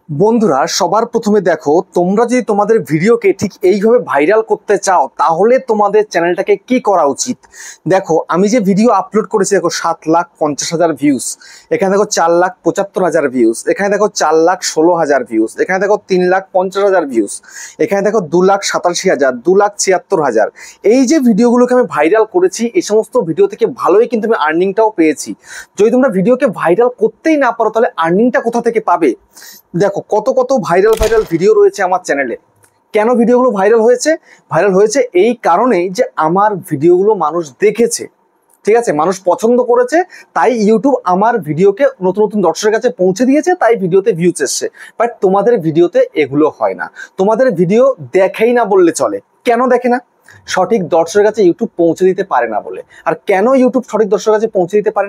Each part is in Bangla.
বন্ধুরা সবার প্রথমে দেখো, তোমরা যদি তোমাদের ভিডিওকে ঠিক এইভাবে ভাইরাল করতে চাও তাহলে তোমাদের চ্যানেলটাকে কি করা উচিত। দেখো আমি যে ভিডিও আপলোড করেছি, দেখো 7,50,000 ভিউজ, এখানে দেখো 4,75,000 ভিউজ, এখানে দেখো 4,16,000 ভিউজ, এখানে দেখো 3,50,000 ভিউজ, এখানে দেখো 2,87,000, 2,76,000। এই যে ভিডিওগুলোকে আমি ভাইরাল করেছি, এই সমস্ত ভিডিও থেকে ভালোই কিন্তু আমি আর্নিংটাও পেয়েছি। যদি তোমরা ভিডিওকে ভাইরাল করতেই না পারো তাহলে আর্নিংটা কোথা থেকে পাবে। দেখো কত কত ভাইরাল ভিডিও রয়েছে আমার চ্যানেলে। কেন ভিডিওগুলো ভাইরাল হয়েছে এই কারণেই যে আমার ভিডিওগুলো মানুষ দেখেছে, ঠিক আছে, মানুষ পছন্দ করেছে, তাই ইউটিউব আমার ভিডিওকে নতুন নতুন দর্শকের কাছে পৌঁছে দিয়েছে, তাই ভিডিওতে ভিউজ এসছে। বাট তোমাদের ভিডিওতে এগুলো হয় না, তোমাদের ভিডিও দেখেই না বললে চলে। কেন দেখে না? সঠিক দর্শকের কাছে ইউটিউব পৌঁছে দিতে পারে না বলে। আর কেন ইউটিউব সঠিক দর্শকের কাছে পৌঁছে দিতে পারে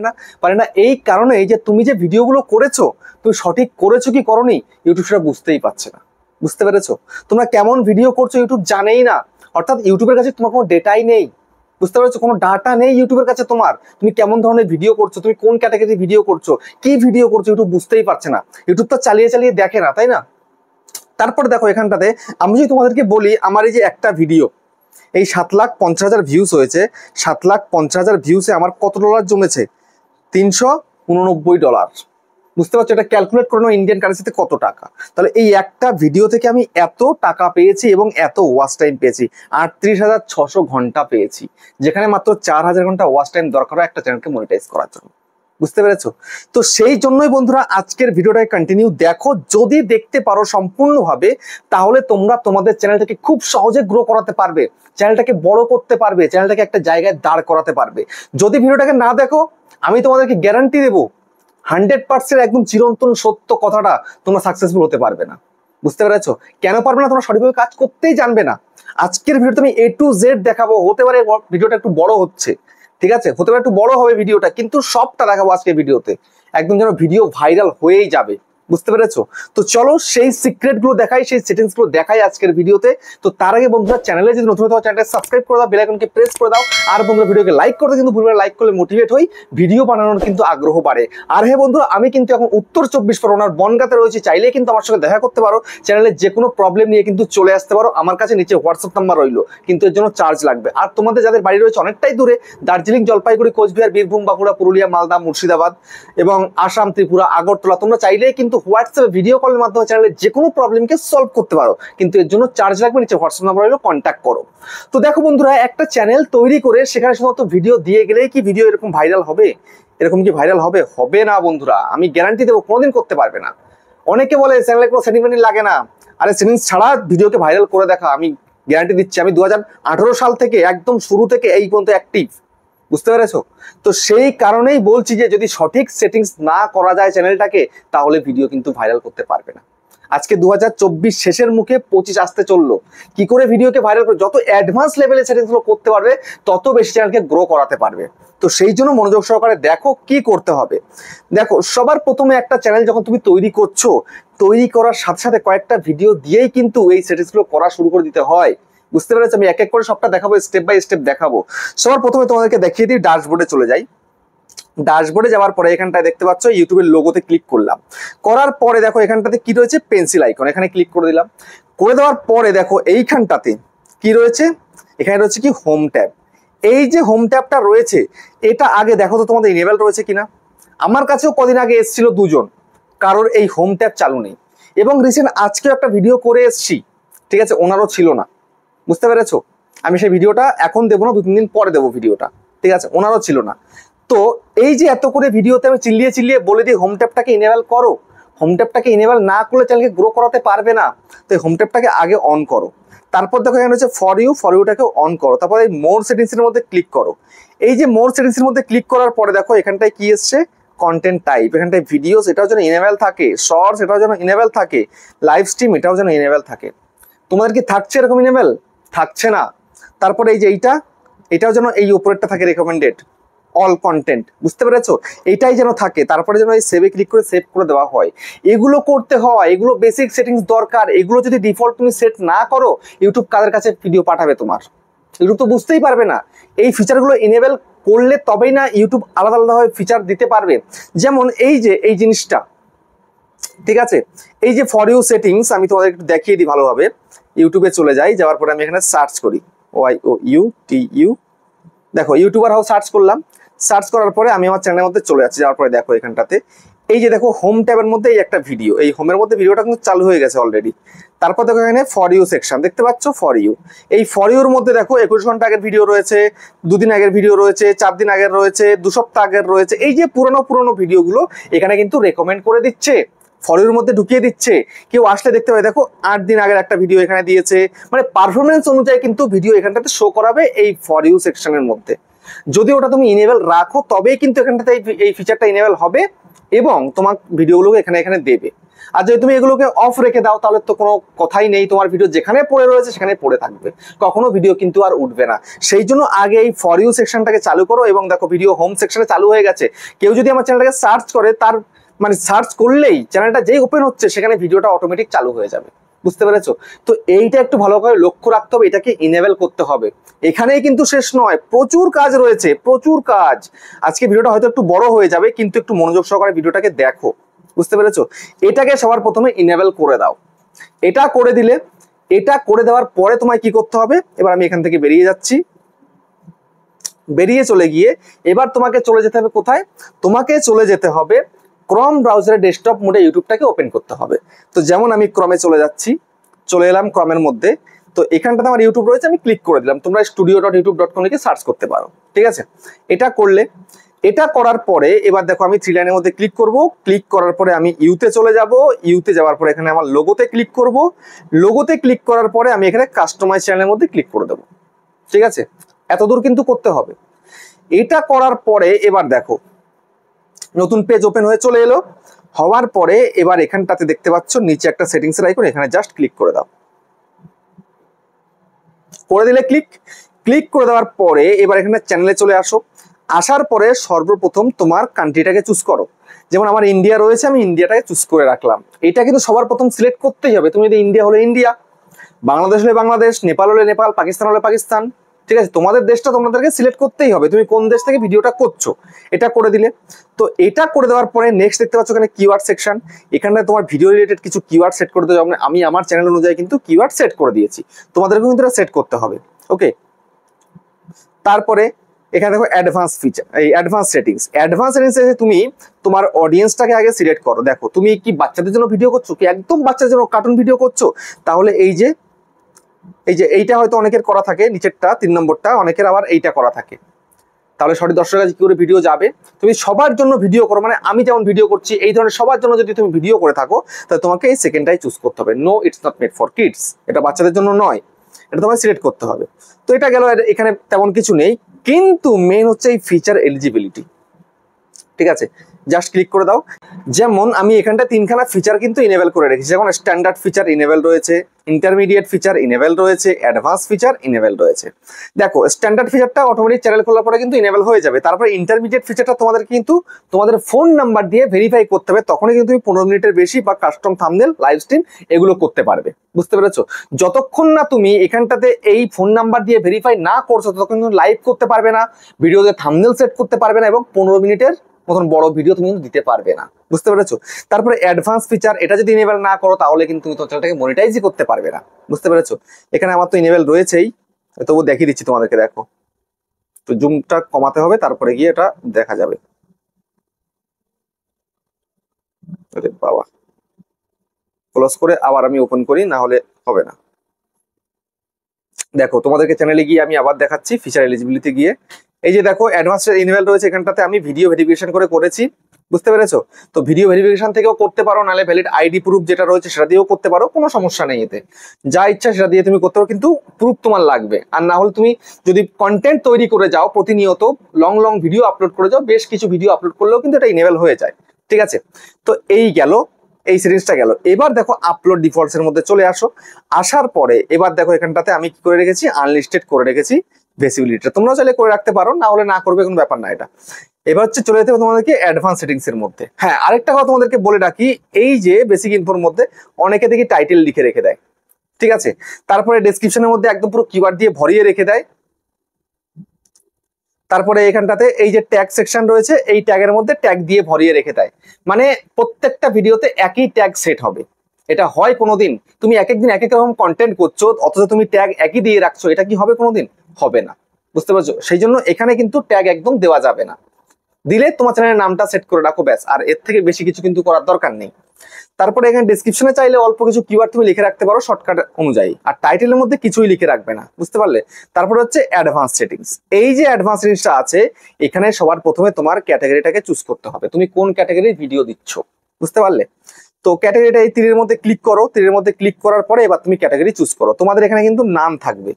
না এই কারণে যে তুমি যে ভিডিওগুলো করেছো, তুমি সঠিক করেছো কি করনি ইউটিউব সেটা বুঝতেই পারছে না। বুঝতে পেরেছো? তোমরা কেমন ভিডিও করছো ইউটিউব জানেই না, অর্থাৎ ইউটিউবের কাছে তোমার কোনো ডেটাই নেই। বুঝতে পেরেছো? কোনো ডাটা নেই ইউটিউবের কাছে তোমার। তুমি কেমন ধরনের ভিডিও করছো, তুমি কোন ক্যাটাগরি ভিডিও করছো, কি ভিডিও করছো, ইউটিউব বুঝতেই পারছে না। ইউটিউব তো চালিয়ে চালিয়ে দেখে না, তাই না? তারপরে দেখো এখানটাতে আমি যদি তোমাদেরকে বলি, আমার এই যে একটা ভিডিও এই 7,50,000 ভিউজ হয়েছে, 7,50,000 ভিউসে আমার কত ডলার জমেছে? $389। বুঝতে পারছো? এটা ক্যালকুলেট করে নাও ইন্ডিয়ান কারেন্সিতে কত টাকা। তাহলে এই একটা ভিডিও থেকে আমি এত টাকা পেয়েছি এবং এত ওয়াচ টাইম পেয়েছি, 38,600 ঘন্টা পেয়েছি, যেখানে মাত্র 4,000 ঘন্টা ওয়াচ টাইম দরকার হয় একটা চ্যানেলকে মনিটাইজ করার জন্য। বুঝতে পেরেছো? তো সেই জন্যই বন্ধুরা আজকের ভিডিওটাকে কন্টিনিউ দেখো। যদি দেখতে পারো সম্পূর্ণভাবে তাহলে তোমরা তোমাদের চ্যানেলটাকে খুব সহজে গ্রো করাতে পারবে, চ্যানেলটাকে বড় করতে পারবে, চ্যানেলটাকে একটা জায়গায় দাঁড় করাতে পারবে। যদি ভিডিওটাকে না দেখো, আমি তোমাদেরকে গ্যারান্টি দেবো 100% একদম চিরন্তন সত্য কথাটা, তোমরা সাকসেসফুল হতে পারবে না। বুঝতে পেরেছো? কেন পারবে না? তোমরা সঠিকভাবে কাজ করতেই জানবে না। আজকের ভিডিওতে আমি A to Z দেখাবো। হতে পারে ভিডিওটা একটু বড় হচ্ছে, ঠিক আছে, হতে পারে একটু বড় হবে ভিডিওটা, কিন্তু সবটা দেখাবো আজকে ভিডিওতে, একদম যেন ভিডিও ভাইরাল হয়েই যাবে। বুঝতে পেরেছো? তো চলো সেই সিক্রেট গুলো দেখাই, সেই সেটিংস গুলো দেখাই আজকের ভিডিওতে। তো তার আগে বন্ধুরা চ্যানেলে যদি নতুন হতো চ্যানেলটা সাবস্ক্রাইব করে দাও, বেল আইকনকে প্রেস করে দাও। আর বন্ধুরা ভিডিওকে লাইক করতে কিন্তু ভুলবে না, লাইক করলে মোটিভেট হই, ভিডিও বানানোর কিন্তু আগ্রহ বাড়ে। আর হ্যাঁ বন্ধুরা, আমি কিন্তু এখন উত্তর 24 পরগনার বনগাঁতে রয়েছি, চাইলেই কিন্তু আমার সঙ্গে দেখা করতে পারো। চ্যানেলে যে কোনো প্রবলেম নিয়ে কিন্তু চলে আসতে পারো আমার কাছে, নিচে হোয়াটসঅ্যাপ নাম্বার রইলো, কিন্তু এর জন্য চার্জ লাগবে। আর তোমাদের যাদের বাড়ি রয়েছে অনেকটাই দূরে, দার্জিলিং, জলপাইগুড়ি, কোচবিহার, বীরভূম, বাঁকুড়া, পুরুলিয়া, মালদা, মুর্শিদাবাদ এবং আসাম, ত্রিপুরা, আগরতলা, তোমরা চাইলেই কিন্তু হোয়াটসঅ্যাপে ভিডিও কলের মাধ্যমে চ্যানেলের যে কোনো প্রবলেমকে সলভ করতে পারো, কিন্তু এর জন্য চার্জ লাগবে। নিচে হোয়াটসঅ্যাপ নাম্বার রইলো, কন্ট্যাক্ট করো। তো দেখো বন্ধুরা, একটা চ্যানেল তৈরি করে সেখানে শুধুমাত্র ভিডিও দিয়ে গেলেই কি ভিডিও এরকম ভাইরাল হবে? এরকম কি ভাইরাল হবে? হবে না বন্ধুরা, আমি গ্যারান্টি দেবো কোনোদিন করতে পারবে না। অনেকে বলে চ্যানেলে কোনো সেটিং লাগে না, আরে সেটিংস ছাড়া ভিডিওকে ভাইরাল করে দেখা, আমি গ্যারান্টি দিচ্ছি। আমি 2018 সাল থেকে একদম শুরু থেকে এই পর্যন্ত অ্যাক্টিভ। বুঝতে পেরেছো? তো সেই কারণেই বলছি যে যদি সঠিক সেটিংস না করা যায় চ্যানেলটাকে, তাহলে ভিডিও কিন্তু ভাইরাল করতে পারবে না। আজকে 2024 শেষের মুখে 25 আসতে চললো। কি করে ভিডিওকে ভাইরাল করে? যত অ্যাডভান্স লেভেলের সেটিংস গুলো করতে পারবে তত বেশি চ্যানেলকে গ্রো করাতে পারবে। তো সেই জন্য মনোযোগ সহকারে দেখো কি করতে হবে। দেখো সবার প্রথমে একটা চ্যানেল যখন তুমি তৈরি করছো, তৈরি করার সাথে সাথে কয়েকটা ভিডিও দিয়েই কিন্তু এই সেটিংস গুলো করা শুরু করে দিতে হয়। বুঝতে পেরেছো? আমি এক এক করে সবটা দেখাবো, স্টেপ বাই স্টেপ দেখাবো। সবার প্রথমে তোমাদেরকে দেখিয়ে দিই, ড্যাশবোর্ডে চলে যাই। ড্যাশবোর্ডে যাওয়ার পরে এখানটায় দেখতে পাচ্ছ ইউটিউবের লোগোতে ক্লিক করলাম। করার পরে দেখো এখানটাতে কি রয়েছে? পেন্সিল আইকন, এখানে ক্লিক করে দিলাম। করে দেওয়ার পরে দেখো এইখানটাতে কি রয়েছে? এখানে রয়েছে কি? Home tab. এই যে হোম ট্যাবটা রয়েছে, এটা আগে দেখো তো তোমাদের ইনেবল রয়েছে কিনা। আমার কাছেও কদিন আগে এসেছিল দুজন, কারোর এই হোম ট্যাব চালু নেই। এবং রিসেন্ট আজকেও একটা ভিডিও করে এসছি, ঠিক আছে, ওনারও ছিল না। বুঝতে পেরেছো? আমি সেই ভিডিওটা এখন দেবো না, 2-3 দিন পরে দেবো ভিডিওটা, ঠিক আছে, ওনারও ছিল না। তো এই যে এত করে ভিডিওতে আমি চিল্লিয়ে চিল্লিয়ে বলে দিই হোম ট্যাবটাকে ইনেবল করো, হোম ট্যাবটাকে ইনেবল না করলে চ্যানেলকে গ্রো করাতে পারবে না। তো এই হোম ট্যাবটাকে আগে অন করো। তারপর দেখো এখানে হচ্ছে ফর ইউটাকে অন করো। তারপর এই মোর সেটিংস এর মধ্যে ক্লিক করো। এই যে মোর সেটিংস এর মধ্যে ক্লিক করার পরে দেখো এখানটায় কি এসছে? Content type. এখানটায় ভিডিওস, এটাও যেন ইনেবল থাকে, শর্টস এটাও যেন ইনেবল থাকে, লাইভ স্ট্রিম এটাও যেন ইনেবল থাকে। তোমাদের কি থাকছে এরকম ইনেবল? থাকছে না। তারপরে এই যে এটাও যেন এই উপরেরটা থাকে, রেকমেন্ডেড অল কন্টেন্ট। বুঝতে পেরেছো? এইটাই যেন থাকে। তারপরে যেন এই সেভে ক্লিক করে সেভ করে দেওয়া হয়। এগুলো করতে হয়, এগুলো বেসিক সেটিংস দরকার। এগুলো যদি ডিফল্ট তুমি সেট না করো, ইউটিউব কাদের কাছে ভিডিও পাঠাবে তোমার? ইউটিউব তো বুঝতেই পারবে না। এই ফিচারগুলো ইনেবল করলে তবেই না ইউটিউব আলাদা আলাদাভাবে ফিচার দিতে পারবে। যেমন এই যে এই জিনিসটা, ঠিক আছে। এই যে ফর ইউ সেটিংস আমি তোমাদের একটু দেখিয়ে দিই ভালোভাবে। ইউটিউবে চলে যাই, যাওয়ার পরে আমি এখানে সার্চ করি YOUTU, দেখো ইউটিউবার হাউ সার্চ করলাম। সার্চ করার পরে আমি আমার চ্যানেলের মধ্যে চলে যাচ্ছি। যাওয়ার পরে দেখো এখানটাতে এই যে দেখো হোম ট্যাবের মধ্যে এই একটা ভিডিও, এই হোমের মধ্যে ভিডিওটা কিন্তু চালু হয়ে গেছে অলরেডি। তারপর দেখো এখানে ফর ইউ সেকশন দেখতে পাচ্ছ, ফর ইউ। এই ফর ইউর মধ্যে দেখো 21 ঘন্টা আগের ভিডিও রয়েছে, 2 দিন আগের ভিডিও রয়েছে, 4 দিন আগের রয়েছে, 2 সপ্তাহ আগের রয়েছে। এই যে পুরোনো ভিডিওগুলো এখানে কিন্তু রেকমেন্ড করে দিচ্ছে, ফর ইউর মধ্যে ঢুকিয়ে দিচ্ছে। কেউ আসলে দেখতে পাবে দেখো 8 দিন আগের একটা ভিডিও এখানে দিয়েছে, মানে পারফরমেন্স অনুযায়ী কিন্তু ভিডিও এখানটাতে শো করাবে এই ফর ইউ সেকশনের মধ্যে। যদি ওটা তুমি ইনেবল রাখো তবেই কিন্তু এখানটাতে এই ফিচারটা ইনেবল হবে এবং তোমার ভিডিওগুলোকে এখানে দেবে। আর যদি তুমি এগুলোকে অফ রেখে দাও তাহলে তো কোনো কথাই নেই, তোমার ভিডিও যেখানে পড়ে রয়েছে সেখানে পড়ে থাকবে, কখনো ভিডিও কিন্তু আর উঠবে না। সেই জন্য আগে এই ফর ইউ সেকশনটাকে চালু করো এবং দেখো ভিডিও হোম সেকশনে চালু হয়ে গেছে। কেউ যদি আমার চ্যানেলটাকে সার্চ করে, তার মানে সার্চ করলেই চ্যানেলটা যেই ওপেন হচ্ছে সেখানে ভিডিওটা অটোমেটিক চালু হয়ে যাবে। বুঝতে পেরেছো? তো এইটা একটু ভালো করে লক্ষ্য রাখতে হবে, এটাকে ইনেবল করতে হবে। এখানেই কিন্তু শেষ নয়, প্রচুর কাজ রয়েছে, প্রচুর কাজ। আজকে ভিডিওটা হয়তো একটু বড় হয়ে যাবে, কিন্তু একটু মনোযোগ সহকারে ভিডিওটাকে দেখো। বুঝতে পেরেছো? এটাকে সবার প্রথমে ইনেবল করে দাও। এটা করে দিলে, এটা করে দেওয়ার পরে তোমায় কি করতে হবে, এবার আমি এখান থেকে বেরিয়ে যাচ্ছি। বেরিয়ে চলে গিয়ে এবার তোমাকে চলে যেতে হবে কোথায়? তোমাকে চলে যেতে হবে ক্রম ব্রাউজারে ডেস্কটপ মোডে ইউটিউবটাকে ওপেন করতে হবে। তো যেমন আমি ক্রমে চলে যাচ্ছি, চলে এলাম ক্রমের মধ্যে। তো এখানটাতে আমার ইউটিউব রয়েছে, আমি ক্লিক করে দিলাম। তোমরা studio.youtube.com লিখে সার্চ করতে পারো। ঠিক আছে, এটা করলে, এটা করার পরে এবার দেখো আমি 3 লাইনের মধ্যে ক্লিক করব। ক্লিক করার পরে আমি ইউতে চলে যাব। ইউতে যাওয়ার পরে এখানে আমার লোগোতে ক্লিক করব। লোগোতে ক্লিক করার পরে আমি এখানে কাস্টমাইজ চ্যানেলের মধ্যে ক্লিক করে দেবো। ঠিক আছে, এতদূর কিন্তু করতে হবে। এটা করার পরে এবার দেখো নতুন পেজ ওপেন হয়ে চলে এলো। হওয়ার পরে এবার এখানটাতে দেখতে পাচ্ছ নিচে একটা সেটিংস এর আইকন, এখানে জাস্ট ক্লিক করে দাও। করে দিলে ক্লিক করে দেওয়ার পরে এবার এখানে চ্যানেলে চলে আসো। আসার পরে সর্বপ্রথম তোমার কান্ট্রিটাকে চুজ করো। যেমন আমার ইন্ডিয়া রয়েছে, আমি ইন্ডিয়াটাকে চুজ করে রাখলাম। এটা কিন্তু সবার প্রথম সিলেক্ট করতেই হবে। তুমি যদি ইন্ডিয়া হলে ইন্ডিয়া, বাংলাদেশ হলে বাংলাদেশ, নেপাল হলে নেপাল, পাকিস্তান হলে পাকিস্তান। ঠিক আছে, তোমাদের দেশটা তোমাদেরকে সিলেক্ট করতেই হবে, তুমি কোন দেশ থেকে ভিডিওটা করছো। এটা করে দিলে, তো এটা করে দেওয়ার পরে নেক্সট দেখতে পাচ্ছ এখানে কিওয়ার্ড সেকশন। এখানে তোমার ভিডিও রিলেটেড কিছু কিওয়ার্ড সেট করে দেওয়া। আমি আমার চ্যানেল অনুযায়ী কিন্তু কিওয়ার্ড সেট করে দিয়েছি, তোমাদেরকেও কিন্তু এটা সেট করতে হবে। ওকে, তারপরে এখানে দেখো অ্যাডভান্স ফিচার, এই অ্যাডভান্স সেটিংস এ তুমি তোমার অডিয়েন্সটাকে আগে সিলেক্ট করো। দেখো তুমি কি বাচ্চাদের জন্য ভিডিও করছো, কি একদম বাচ্চাদের জন্য কার্টুন ভিডিও করছো, তাহলে এই যে এইটা হয়তো অনেকের করা থাকে, নিচেরটা 3 নম্বরটা অনেকের আবার এইটা করা থাকে। তাহলে সঠিক দর্শকের কাছে কি করে ভিডিও যাবে? তুমি সবার জন্য ভিডিও করো, মানে আমি যেমন ভিডিও করছি এই ধরনের সবার জন্য যদি তুমি ভিডিও করে থাকো, তাহলে তোমাকে এই সেকেন্ডটাই চুজ করতে হবে। No, it's not made for kids, এটা বাচ্চাদের জন্য নয়, এটা তোমায় সিলেক্ট করতে হবে। তো এটা গেল, এখানে তেমন কিছু নেই, কিন্তু মেন হচ্ছে এই ফিচার এলিজিবিলিটি। ঠিক আছে, জাস্ট ক্লিক করে দাও। যেমন আমি এখানটা 3খানা ফিচার কিন্তু ইনেবল করে রেখেছি। যেমন স্ট্যান্ডার্ড ফিচার ইনেবল রয়েছে, ইন্টারমিডিয়েট ফিচার ইনেবল রয়েছে, অ্যাডভান্স ফিচার ইনেবল রয়েছে। দেখো স্ট্যান্ডার্ড ফিচারটা অটোমেটিক চ্যানেল খোলার পরে কিন্তু ইনেবল হয়ে যাবে। তারপরে ইন্টারমিডিয়েট ফিচারটা তোমাদের কিন্তু তোমাদের ফোন নাম্বার দিয়ে ভেরিফাই করতে হবে, তখনই কিন্তু তুমি 15 মিনিটের বেশি বা কাস্টম থাম্বনেল, লাইভ স্ট্রিম এগুলো করতে পারবে। বুঝতে পেরেছো? যতক্ষণ না তুমি এখানটাতে এই ফোন নাম্বার দিয়ে ভেরিফাই না করছো ততক্ষণ তুমি লাইভ করতে পারবে না, ভিডিওতে থাম্বনেল সেট করতে পারবে না এবং 15 মিনিটের মতন বড় ভিডিও তুমি কিন্তু দিতে পারবে না। বুঝতে পেরেছো? তারপরে অ্যাডভান্স ফিচার, এটা যদি ইনেবল না করো তাহলে কিন্তু তুমি তোমার চ্যানেলটাকে মনিটাইজই করতে পারবে না। বুঝতে পেরেছো? এখানে আমার তো ইনেবল রয়েছেই, তবু দেখিয়ে দিচ্ছি তোমাদেরকে। দেখো, তো জুমটা কমাতে হবে, তারপরে গিয়ে এটা দেখা যাবে। আরে বাবা, ক্লোজ করে আবার আমি ওপেন করি, না হলে হবে না। দেখো তোমাদেরকে চ্যানেলে গিয়ে আমি আবার দেখাচ্ছি। ফিচার এলিজিবিলিটি গিয়ে এই যে দেখো অ্যাডভান্স ইনেবল রয়েছে, এখানটাতে আমি ভিডিও ভেরিফিকেশন করেছি। বুঝতে পেরেছো? তো ভিডিও ভেরিফিকেশন থেকেও করতে পারো, নাহলে ভ্যালিড আইডি প্রুফ যেটা রয়েছে সেটা দিয়েও করতে পারো, কোনো সমস্যা নেই। এতে যা ইচ্ছা সেটা দিয়ে তুমি করতে পারো, কিন্তু প্রুফ তোমার লাগবে। আর না হলে তুমি যদি কন্টেন্ট তৈরি করে যাও, প্রতিনিয়ত লং ভিডিও আপলোড করে যাও, বেশ কিছু ভিডিও আপলোড করলেও কিন্তু এটা ইনেবল হয়ে যায়। ঠিক আছে, তো এই গেল, এই সিরিজটা গেল। এবার দেখো আপলোড ডিফল্টস এর মধ্যে চলে আসো। আসার পরে এবার দেখো এখানটাতে আমি কি করে রেখেছি, আনলিস্টেড করে রেখেছি ভিজিবিলিটিটা। তোমরা চাইলে করে রাখতে পারো, না হলে না করবে, কোনো ব্যাপার না এটা। এবার হচ্ছে চলে যেতে হবে তোমাদেরকে অ্যাডভান্স সেটিংস এর মধ্যে। হ্যাঁ, আরেকটা কথা তোমাদেরকে বলে রাখি, এই যে বেসিক ইনফোর মধ্যে অনেকে দেখি টাইটেল লিখে রেখে দেয়। ঠিক আছে, তারপরে ডেসক্রিপশনের মধ্যে একদম পুরো কিওয়ার্ড দিয়ে ভরিয়ে রেখে দেয়। তারপরে এখানটাতে এই যে ট্যাগ সেকশন রয়েছে, এই ট্যাগের মধ্যে ট্যাগ দিয়ে ভরিয়ে রেখে দেয়। মানে প্রত্যেকটা ভিডিওতে একই ট্যাগ সেট হবে। এটা হয় কোনোদিন? তুমি এক এক দিন এক এক রকম কন্টেন্ট করছো, অথচ তুমি ট্যাগ একই দিয়ে রাখছো, এটা কি হবে কোনোদিন? হবে না, বুঝতে পারছো? সেই জন্য এখানে কিন্তু ট্যাগ একদম দেওয়া যাবে না। দিলে তোমার চ্যানেলের নামটা সেট করে রাখো, ব্যাস। আর এর থেকে বেশি কিছু কিন্তু করার দরকার নেই। তারপরে এখানে ডেসক্রিপশনে চাইলে অল্প কিছু কিওয়ার্ড তুমি লিখে রাখতে পারো শর্টকাট অনুযায়ী, আর টাইটেলের মধ্যে কিছুই লিখে রাখবে না, বুঝতে পারলে? তারপরে হচ্ছে অ্যাডভান্স সেটিংস। এই যে অ্যাডভান্স সেটিংসটা আছে, এখানে সবার প্রথমে তোমার ক্যাটাগরিটাকে চুজ করতে হবে, তুমি কোন ক্যাটাগরির ভিডিও দিচ্ছ, বুঝতে পারলে? তো ক্যাটাগরিটা এই তীরের মধ্যে ক্লিক করো, তীরের মধ্যে ক্লিক করার পরে এবার তুমি ক্যাটাগরি চুজ করো। তোমাদের এখানে কিন্তু নাম থাকবে,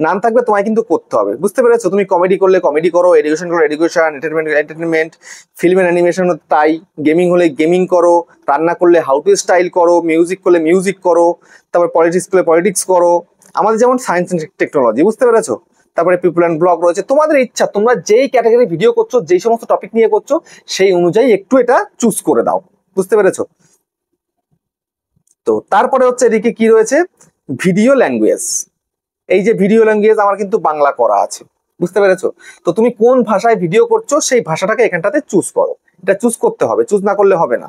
নাম থাকবে, তোমায় কিন্তু করতে হবে, বুঝতে পেরেছো? তুমি কমেডি করলে কমেডি করো, এডুকেশন করলে education, entertainment, film and animation তাই, গেমিং হলে গেমিং করো, রান্না করলে হাউ টু স্টাইল করো, মিউজিক করলে মিউজিক করো, তারপর পলিটিক্স করলে পলিটিক্স করো। আমাদের যেমন সায়েন্স অ্যান্ড টেকনোলজি, বুঝতে পেরেছো? তারপরে পিপল অ্যান্ড ব্লগ রয়েছে। তোমাদের ইচ্ছা, তোমরা যেই ক্যাটাগরি ভিডিও করছো, যেই সমস্ত টপিক নিয়ে করছো, সেই অনুযায়ী একটু এটা চুজ করে দাও, বুঝতে পেরেছো? তো তারপরে হচ্ছে এদিকে কি রয়েছে, ভিডিও ল্যাঙ্গুয়েজ। এই যে ভিডিও ল্যাঙ্গুয়েজ আমার কিন্তু বাংলা করা আছে, বুঝতে পেরেছো? তো তুমি কোন ভাষায় ভিডিও করছো সেই ভাষাটাকে এখানটাতে চুজ করো, এটা চুজ করতে হবে, চুজ না করলে হবে না।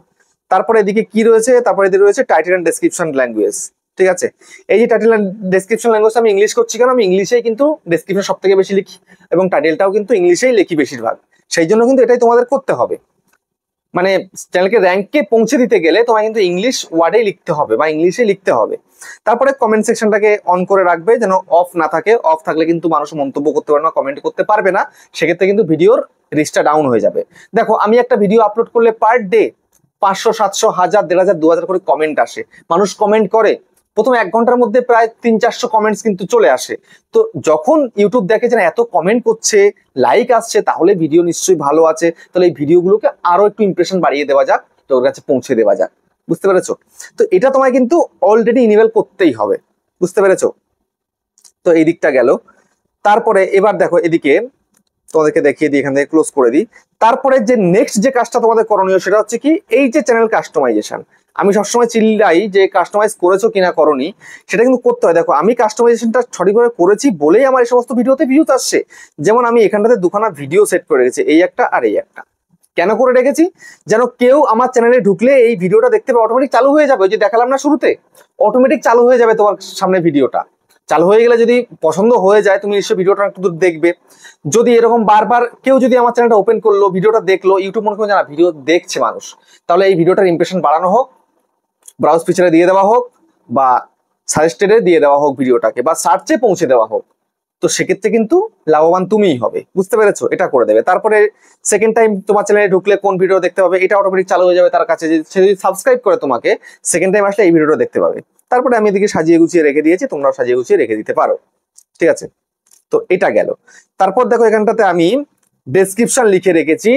তারপরে এদিকে কি রয়েছে, তারপরে এদিকে রয়েছে টাইটেল এন্ড ডেসক্রিপশন ল্যাঙ্গুয়েজ, ঠিক আছে? এই যে টাইটেল এন্ড ডেসক্রিপশন ল্যাঙ্গুয়েজ আমি ইংলিশ করছি, কারণ আমি ইংলিশেই কিন্তু ডেসক্রিপশন সব থেকে বেশি লিখি এবং টাইটেলটাও কিন্তু ইংলিশেই লিখি বেশিরভাগ, সেই জন্য কিন্তু এটাই তোমাদের করতে হবে। মানে চ্যানেলকে র্যাঙ্কে পৌঁছে দিতে গেলে তোমায় কিন্তু ইংলিশ ওয়ার্ডেই লিখতে হবে বা ইংলিশে লিখতে হবে। তারপরে কমেন্ট সেকশনটাকে অন করে রাখবে, যেন অফ না থাকে। অফ থাকলে কিন্তু মানুষ মন্তব্য করতে পারবে না, কমেন্ট করতে পারবে না, সেক্ষেত্রে কিন্তু ভিডিওর রিচটা ডাউন হয়ে যাবে। দেখো, আমি একটা ভিডিও আপলোড করলে পার ডে 500, 700, 1000, 1500, 2000 করে কমেন্ট আসে, মানুষ কমেন্ট করে। প্রথম 1 ঘন্টার মধ্যে প্রায় 300-400 কমেন্টস কিন্তু চলে আসে। তো যখন ইউটিউব দেখে যে এত কমেন্ট করছে, লাইক আসছে, তাহলে ভিডিও নিশ্চয়ই ভালো আছে, তাহলে এই ভিডিওগুলোকে আরো একটু ইমপ্রেশন বাড়িয়ে দেওয়া যাক, তোর কাছে পৌঁছে দেওয়া যাক, বুঝতে পেরেছো? তো এটা তোমায় কিন্তু অলরেডি ইনেবল করতেই হবে, বুঝতে পেরেছো? তো এই দিকটা গেল। তারপরে এবার দেখো এদিকে তোমাদেরকে দেখিয়ে দিই, এখান থেকে ক্লোজ করে দিই। তারপরে যে নেক্সট যে কাজটা তোমাদের করণীয় সেটা হচ্ছে কি, এই যে চ্যানেল কাস্টমাইজেশন। আমি সবসময় চিল্লাই যে কাস্টমাইজ করেছো কিনা করনি, সেটা কিন্তু করতে হয়। দেখো, আমি কাস্টমাইজেশনটা সঠিকভাবে করেছি বলেই আমার এই সমস্ত ভিডিওতে ভিউজ আসছে। যেমন আমি এখানটাতে দুখানা ভিডিও সেট করে রেখেছি, এই একটা আর এই একটা। কেন করে রেখেছি? যেন কেউ আমার চ্যানেলে ঢুকলে এই ভিডিওটা দেখতে পাবে, অটোমেটিক চালু হয়ে যাবে। ওই যে দেখালাম না শুরুতে, অটোমেটিক চালু হয়ে যাবে তোমার সামনে ভিডিওটা। চালু হয়ে গেলে যদি পছন্দ হয়ে যায়, তুমি নিশ্চয়ই ভিডিওটা একটু দূর দেখবে। যদি এরকম বারবার কেউ যদি আমার চ্যানেলটা ওপেন করলো, ভিডিওটা দেখলো, ইউটিউব মনে করে জানা ভিডিও দেখছে মানুষ, তাহলে এই ভিডিওটার ইমপ্রেশন বাড়ানো হোক, ব্রাউজ ফিচারে দিয়ে দেওয়া হোক, বা সাজেস্টেডে দিয়ে দেওয়া হোক ভিডিওটাকে, বা সার্চে পৌঁছে দেওয়া হোক, তো সেক্ষেত্রে কিন্তু লাভবান তুমিই হবে, বুঝতে পেরেছো? এটা করে দেবে। তারপরে সেকেন্ড টাইম তোমার চ্যানেলে ঢুকলে কোন ভিডিও দেখতে পাবে, এটা অটোমেটিক চালু হয়ে যাবে তার কাছে। সে যদি সাবস্ক্রাইব করে তোমাকে, সেকেন্ড টাইম আসলে এই ভিডিওটা দেখতে পাবে। তারপরে আমি এদিকে সাজিয়ে গুছিয়ে রেখে দিয়েছি, তোমরাও সাজিয়ে গুছিয়ে রেখে দিতে পারো, ঠিক আছে? তো এটা গেল। তারপর দেখো, এখানটাতে আমি ডেসক্রিপশন লিখে রেখেছি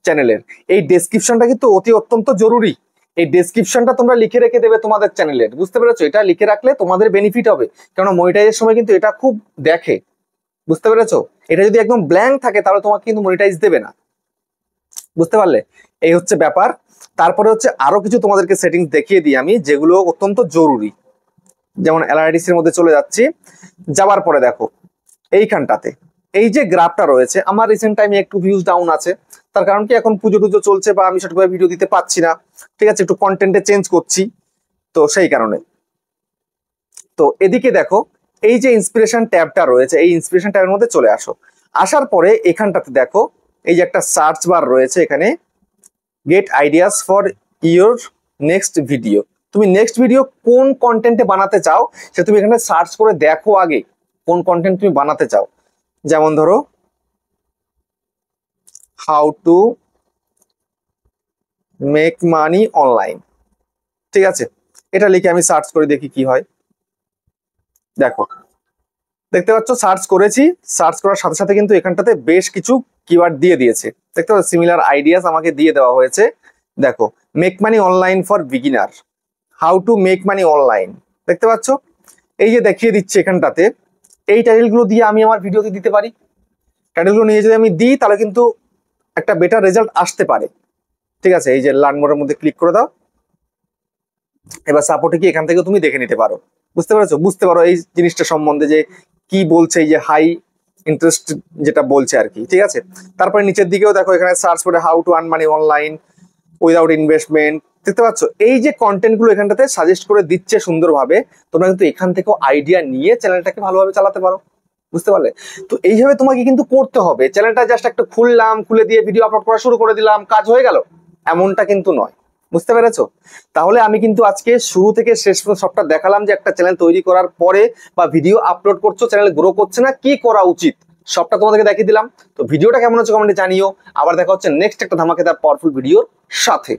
চ্যানেলের। এই ডেসক্রিপশনটা কিন্তু অত্যন্ত জরুরি। এই ডেসক্রিপশনটা তোমরা লিখে রেখে দেবে তোমাদের চ্যানেলের, বুঝতে পেরেছো? এটা লিখে রাখলে তোমাদের বেনিফিট হবে, কারণ মনিটাইজের সময় কিন্তু এটা খুব দেখে, বুঝতে পেরেছো? এটা যদি একদম ব্ল্যাঙ্ক থাকে তাহলে তোমাকে কিন্তু মনিটাইজ দেবে না, বুঝতে পারলে? এই হচ্ছে ব্যাপার। তারপরে হচ্ছে আরো কিছু তোমাদেরকে সেটিংস দেখিয়ে দিই আমি, যেগুলো অত্যন্ত জরুরি। যেমন অ্যানালাইটিক্স এর মধ্যে চলে যাচ্ছি, যাওয়ার পরে দেখো এইখানটাতে এই যে গ্রাফটা রয়েছে, আমার রিসেন্ট টাইমে একটু ভিউজ ডাউন আছে। তার কারণ কি, এখন পুজো টুজো চলছে বা আমি সঠিকভাবে ভিডিও দিতে পারছি না, ঠিক আছে? একটু কন্টেন্টে চেঞ্জ করছি, তো সেই কারণে। তো এদিকে দেখো, এই যে ইন্সপিরেশন ট্যাবটা রয়েছে, এই ইন্সপিরেশন ট্যাবের মধ্যে চলে আসো। আসার পরে এখানটাতে দেখো এই যে একটা সার্চ বার রয়েছে, এখানে get ideas for your next video. তুমি নেক্সট ভিডিও কোন কন্টেন্টে বানাতে চাও সে তুমি এখানে সার্চ করে দেখো আগে কোন কন্টেন্ট তুমি বানাতে চাও। যেমন ধরো how to make money online, ঠিক আছে? এটা লিখে আমি সার্চ করে দেখি কি হয়। দেখো, দেখতে পাচ্ছ সার্চ করেছি, সার্চ করার সাথে সাথে কিন্তু এখানটাতে বেশ কিছু কিওয়ার্ড দিয়ে দিয়েছে, দেখতে পাচ্ছ? সিমিলার আইডিয়াস আমাকে দিয়ে দেওয়া হয়েছে। দেখো, make money online for beginner, how to make money online, দেখতে পাচ্ছ? এই যে দেখিয়ে দিচ্ছে এখানটাতে, এই টাইটেলগুলো দিয়ে আমি আমার ভিডিওতে দিতে পারি। টাইটেলগুলো নিয়ে যদি আমি দিই তাহলে কিন্তু একটা বেটার রেজাল্ট আসতে পারে, ঠিক আছে? এই যে লার্ন মোডের মধ্যে ক্লিক করে দাও, এবার সাপোর্টে কি এখান থেকে তুমি দেখে নিতে পারো, বুঝতে পারছো? বুঝতে পারো এই জিনিসটা সম্বন্ধে যে কি বলছে। এই যে হাই ইন্টারেস্ট যেটা বলছে আর কি, ঠিক আছে। তারপরে নিচের দিকেও দেখো এখানে সার্চ করে how to earn money online without investment, দেখতে পাচ্ছ এই যে কন্টেন্ট গুলো এখানটাতে সাজেস্ট করে দিচ্ছে সুন্দরভাবে। তোমরা কিন্তু এখান থেকেও আইডিয়া নিয়ে চ্যানেলটাকে ভালোভাবে চালাতে পারো, বুঝতে পারলে? তো এইভাবে তোমাকে কিন্তু করতে হবে। চ্যানেলটা জাস্ট একটা খুললাম, খুলে দিয়ে ভিডিও আপলোড করা শুরু করে দিলাম, কাজ হয়ে গেল, এমনটা কিন্তু নয়, বুঝতে পেরেছো? তাহলে আমি কিন্তু আজকে শুরু থেকে শেষ পর্যন্ত সবটা দেখালাম যে একটা চ্যানেল তৈরি করার পরে বা ভিডিও আপলোড করছো, চ্যানেল গ্রো করছে না, কি করা উচিত সবটা তোমাদেরকে দেখিয়ে দিলাম। তো ভিডিওটা কেমন হচ্ছে কমেন্টে জানিও। আবার দেখা হচ্ছে নেক্সট একটা ধামাকেদার পাওয়ারফুল ভিডিওর সাথে।